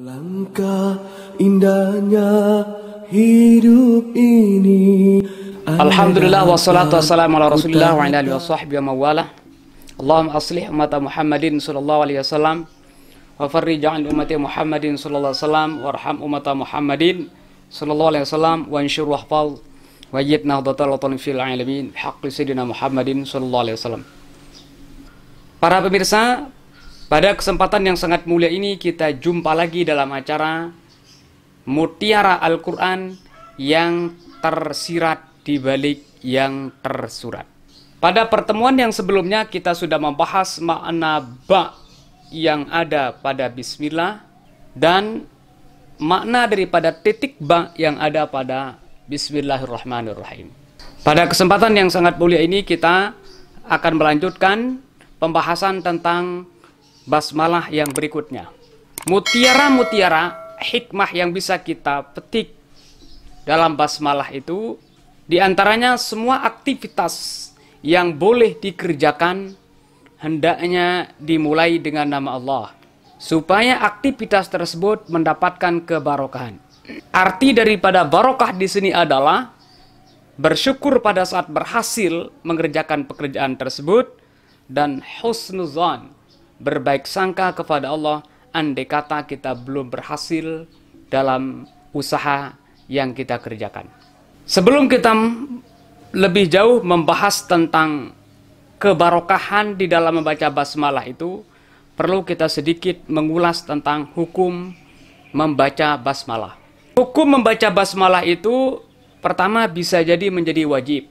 Alangkah indahnya hidup ini. Alhamdulillah wassalatu wassalamu ala Rasulillah wa ala alihi washabbihi wa mawalah. Allahumma aslih umat Muhammadin sallallahu alaihi wasallam wa farrij an ummati Muhammadin sallallahu alaihi wasallam warham umat Muhammadin sallallahu alaihi wasallam wa anshur wahfaz wajid nahdlatal watani fil alamin haqqi sayyidina Muhammadin sallallahu alaihi wasallam. Para pemirsa, pada kesempatan yang sangat mulia ini kita jumpa lagi dalam acara Mutiara Al-Quran yang tersirat di balik yang tersurat. Pada pertemuan yang sebelumnya kita sudah membahas makna ba yang ada pada bismillah dan makna daripada titik ba yang ada pada bismillahirrahmanirrahim. Pada kesempatan yang sangat mulia ini kita akan melanjutkan pembahasan tentang basmalah yang berikutnya. Mutiara-mutiara hikmah yang bisa kita petik dalam basmalah itu, diantaranya semua aktivitas yang boleh dikerjakan hendaknya dimulai dengan nama Allah, supaya aktivitas tersebut mendapatkan kebarokahan. Arti daripada barokah di sini adalah bersyukur pada saat berhasil mengerjakan pekerjaan tersebut dan husnuzan, berbaik sangka kepada Allah andai kata kita belum berhasil dalam usaha yang kita kerjakan. Sebelum kita lebih jauh membahas tentang kebarokahan di dalam membaca basmalah itu, perlu kita sedikit mengulas tentang hukum membaca basmalah. Hukum membaca basmalah itu pertama bisa jadi menjadi wajib.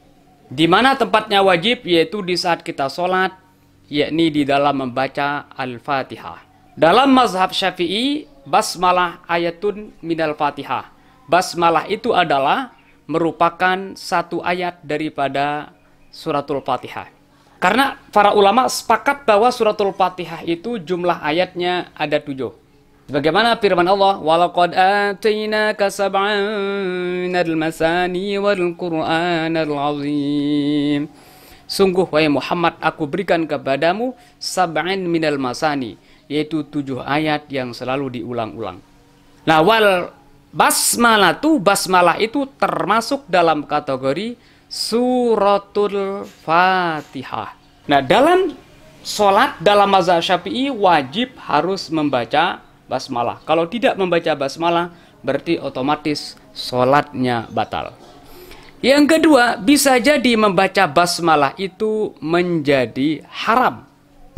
Di mana tempatnya wajib, yaitu di saat kita sholat, yakni di dalam membaca Al-Fatihah. Dalam mazhab Syafi'i, basmalah ayatun minal Fatihah. Basmalah itu adalah merupakan satu ayat daripada suratul Fatihah. Karena para ulama sepakat bahwa suratul Fatihah itu jumlah ayatnya ada 7. Bagaimana firman Allah, walaqad atainaka sab'an minal masani wal qur'anal azim. Sungguh wahai Muhammad, aku berikan kepadamu sab'an minal masani, yaitu 7 ayat yang selalu diulang-ulang. Nah, wal basmalah itu termasuk dalam kategori suratul Fatihah. Nah, dalam sholat, dalam mazhab Syafi'i wajib harus membaca basmalah. Kalau tidak membaca basmalah, berarti otomatis sholatnya batal. Yang kedua, bisa jadi membaca basmalah itu menjadi haram.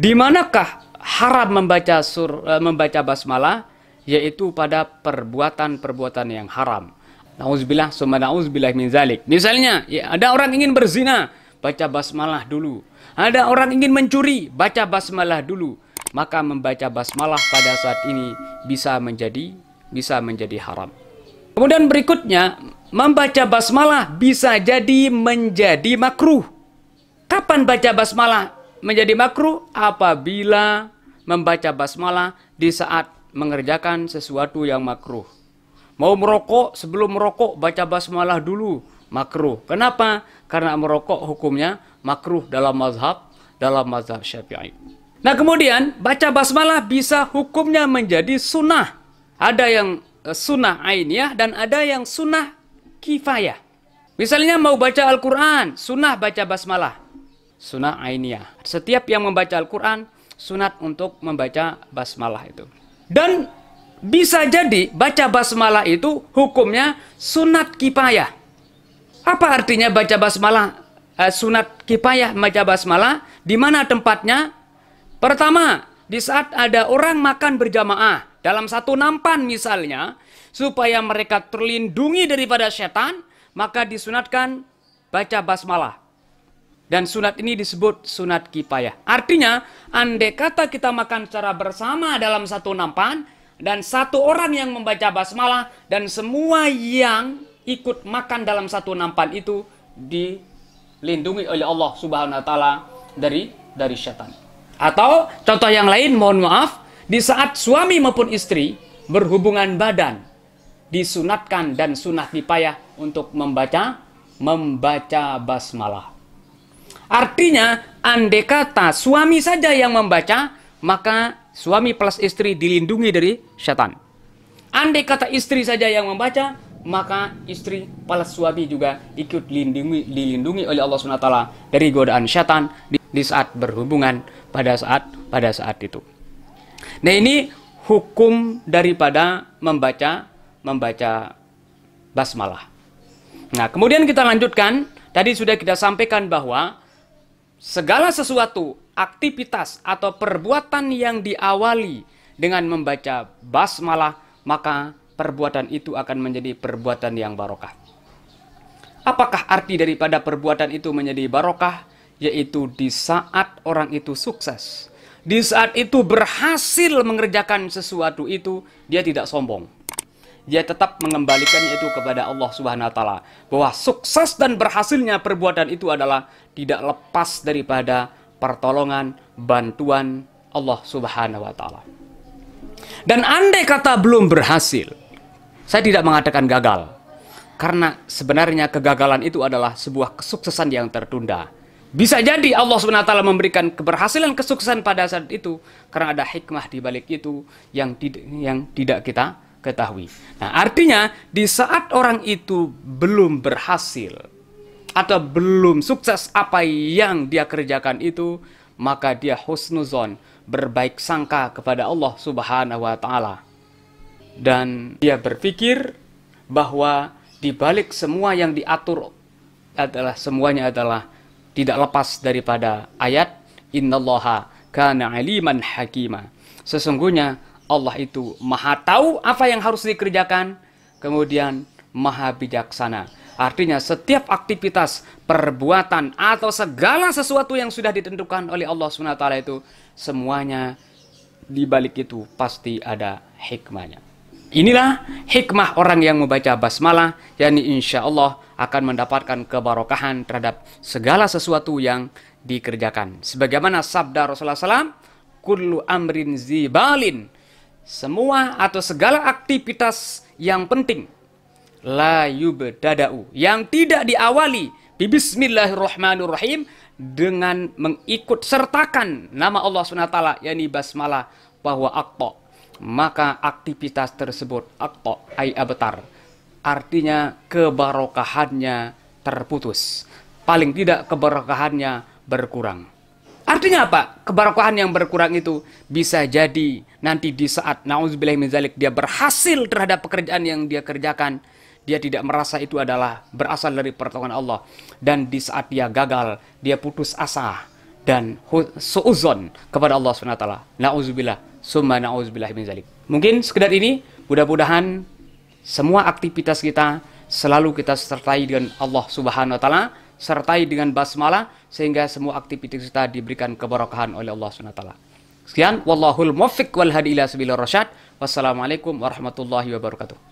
Di manakah haram membaca basmalah? Yaitu pada perbuatan-perbuatan yang haram. Nauzubillah summa nauzubillah min zalik. Misalnya, ya, ada orang ingin berzina, baca basmalah dulu. Ada orang ingin mencuri, baca basmalah dulu. Maka membaca basmalah pada saat ini bisa menjadi haram. Kemudian berikutnya, membaca basmalah bisa jadi menjadi makruh. Kapan baca basmalah menjadi makruh? Apabila membaca basmalah di saat mengerjakan sesuatu yang makruh. Mau merokok, sebelum merokok baca basmalah dulu, makruh. Kenapa? Karena merokok hukumnya makruh dalam mazhab Syafi'i. Nah, kemudian baca basmalah bisa hukumnya menjadi sunnah. Ada yang sunnah ainiyah dan ada yang sunnah kifayah. Misalnya mau baca Al-Quran, sunnah baca basmalah. Sunnah ainiyah. Setiap yang membaca Al-Quran, sunat untuk membaca basmalah itu. Dan bisa jadi baca basmalah itu hukumnya sunat kifayah. Apa artinya baca basmalah sunat kifayah membaca basmalah? Di mana tempatnya? Pertama, di saat ada orang makan berjamaah dalam satu nampan misalnya, supaya mereka terlindungi daripada setan, maka disunatkan baca basmalah. Dan sunat ini disebut sunat kifayah. Artinya, andai kata kita makan secara bersama dalam satu nampan, dan satu orang yang membaca basmalah, dan semua yang ikut makan dalam satu nampan itu dilindungi oleh Allah Subhanahu wa Ta'ala dari setan. Atau contoh yang lain, mohon maaf, di saat suami maupun istri berhubungan badan, disunatkan dan sunat kifayah untuk membaca basmalah. Artinya, andai kata suami saja yang membaca, maka suami plus istri dilindungi dari setan. Andai kata istri saja yang membaca, maka istri para suami juga ikut dilindungi oleh Allah SWT dari godaan syaitan di saat berhubungan pada saat itu. Nah, ini hukum daripada membaca basmalah. Nah, kemudian kita lanjutkan. Tadi sudah kita sampaikan bahwa segala sesuatu, aktivitas atau perbuatan yang diawali dengan membaca basmalah, maka perbuatan itu akan menjadi perbuatan yang barokah. Apakah arti daripada perbuatan itu menjadi barokah? Yaitu di saat orang itu sukses, di saat itu berhasil mengerjakan sesuatu itu, dia tidak sombong. Dia tetap mengembalikannya itu kepada Allah Subhanahu wa taala. Bahwa sukses dan berhasilnya perbuatan itu adalah tidak lepas daripada pertolongan, bantuan Allah Subhanahu wa taala. Dan andai kata belum berhasil, saya tidak mengatakan gagal. Karena sebenarnya kegagalan itu adalah sebuah kesuksesan yang tertunda. Bisa jadi Allah SWT memberikan keberhasilan kesuksesan pada saat itu karena ada hikmah di balik itu yang tidak kita ketahui. Nah, artinya di saat orang itu belum berhasil atau belum sukses apa yang dia kerjakan itu, maka dia husnuzon, berbaik sangka kepada Allah Subhanahu wa taala. Dan dia berpikir bahwa di balik semua yang diatur semuanya adalah tidak lepas daripada ayat innallaha kana aliman hakima. Sesungguhnya Allah itu maha tahu apa yang harus dikerjakan, kemudian maha bijaksana. Artinya setiap aktivitas, perbuatan atau segala sesuatu yang sudah ditentukan oleh Allah SWT itu semuanya di balik itu pasti ada hikmahnya. Inilah hikmah orang yang membaca basmalah, yakni insya Allah akan mendapatkan kebarokahan terhadap segala sesuatu yang dikerjakan. Sebagaimana sabda Rasulullah SAW, kullu amrin zibalin, semua atau segala aktivitas yang penting, la yubdada'u, yang tidak diawali bismillahirrahmanirrahim, dengan mengikut sertakan nama Allah SWT, yakni basmalah, bahwa akto, maka aktivitas tersebut akto ay abtar, artinya kebarokahannya terputus, paling tidak kebarokahannya berkurang. Artinya apa? Kebarokahan yang berkurang itu bisa jadi nanti di saat na'udzubillah min dzalik dia berhasil terhadap pekerjaan yang dia kerjakan, dia tidak merasa itu adalah berasal dari pertolongan Allah, dan di saat dia gagal dia putus asa dan suuzon kepada Allah SWT. Na'udzubillah summa na'udzubillah min dzalik. Mungkin sekedar ini, mudah-mudahan semua aktivitas kita selalu kita sertai dengan Allah Subhanahu wa taala, sertai dengan basmalah, sehingga semua aktivitas kita diberikan keberkahan oleh Allah Subhanahu wa taala. Sekian, wallahul muwaffiq wal hadi ila sabilir rasyad. Wassalamualaikum warahmatullahi wabarakatuh.